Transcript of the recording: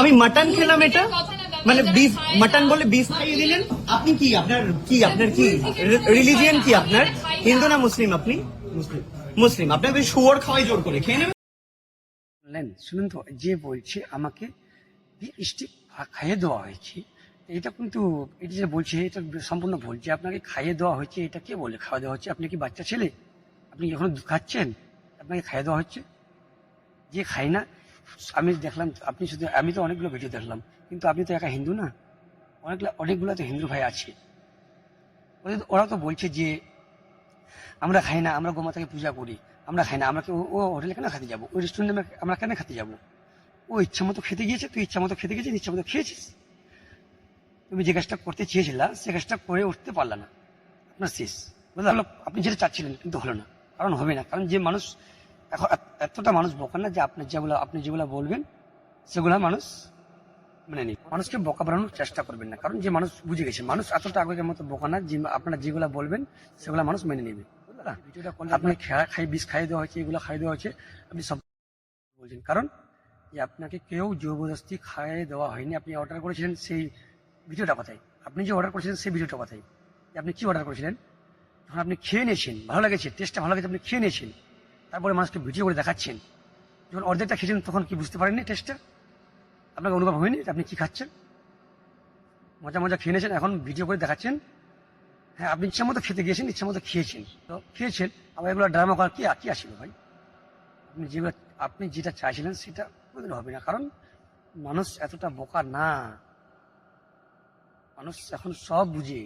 আমি মাটন খেলাম, এটা মানে বিফ, মাটন বলে বিফ খাইয়ে দিলেন। আপনি কি, আপনার কি রিলিজিয়ন কি আপনার? হিন্দু না মুসলিম? আপনি মুসলিম। আপনাকে শুয়োর খাওয়াই জোর করে, খেয়ে নেবেন। শুনুন তো, যে বলছে আমাকে স্টিক খাইয়ে দেওয়া হয়েছে, এটা কিন্তু এটা যে বলছে এটা সম্পূর্ণ ভুল। যে আপনাকে খাইয়ে দেওয়া হয়েছে, এটা কে বলে খাওয়া দেওয়া হচ্ছে? আপনি কি বাচ্চা ছেলে? আপনি কি এখনো দুধ খাচ্ছেন? আপনাকে খাইয়ে দেওয়া হচ্ছে? যে খাই না, আমি দেখলাম আপনি শুধু, আমি তো অনেকগুলো ভিডিও দেখলাম, কিন্তু আপনি তো একা হিন্দু না, অনেকগুলো তো হিন্দু ভাই আছে। ওরা তো বলছে যে আমরা খাই না, আমরা গোমাতাকে পূজা করি, আমরা খাই না, আমরা ও হোটেলে কেন খেতে যাবো, ওই রেস্টুরেন্টে আমরা কেন খেতে যাবো? ও ইচ্ছা মতো খেতে গিয়েছে, তুই ইচ্ছা মতো খেতে গেছিস, ইচ্ছা মতো খেয়েছিস। তুমি যে কাজটা করতে চেয়েছিলা সে কাজটা করে উঠতে পারলা না, আপনার শেষ। বুঝতে পারলো? আপনি যেটা চাচ্ছিলেন কিন্তু হলো না, কারণ হবে না। কারণ যে মানুষ এখন এতটা মানুষ বোকা না যে আপনি যেগুলো বলবেন সেগুলো মানুষ মেনে নিন। মানুষকে বোকা বানানোর চেষ্টা করবেন না, কারণ যে মানুষ বুঝে গেছে, মানুষ এতটা আগের মতো বোকা না যে আপনারা যেগুলো বলবেন সেগুলো মানুষ মেনে নেবে। ভিডিওটা করলে আপনাকে বিষ খাইয়ে দেওয়া হয়েছে, এগুলো খাইয়ে দেওয়া হয়েছে, আপনি সব বলছেন। কারণ যে আপনাকে কেউ জবরদস্তি খাইয়ে দেওয়া হয়নি। আপনি অর্ডার করেছিলেন সেই ভিডিওটা কথাই, আপনি যে অর্ডার করেছিলেন সেই ভিডিওটা কথাই, আপনি কি অর্ডার করেছিলেন? যখন আপনি খেয়ে নিয়েছেন, ভালো লেগেছে, টেস্টটা ভালো লেগেছে, আপনি খেয়ে নিয়েছেন, তারপরে মানুষকে ভিডিও করে দেখাচ্ছেন। যখন অর্ধেকটা খেয়েছেন তখন কি বুঝতে পারেননি টেস্টটা? আপনাকে অনুভব হয়নি আপনি কি খাচ্ছেন? মজা মজা খেয়ে নিয়েছেন, এখন ভিডিও করে দেখাচ্ছেন। হ্যাঁ, আপনি ইচ্ছা মতো খেতে গিয়েছেন, ইচ্ছা মতো খেয়েছেন, তো খেয়েছেন, আবার এগুলো ড্রামা করার কি আসিল ভাই? আপনি যেটা চাইছিলেন সেটা কোনোদিন হবে না, কারণ মানুষ এতটা বোকা না, মানুষ এখন সব বুঝে।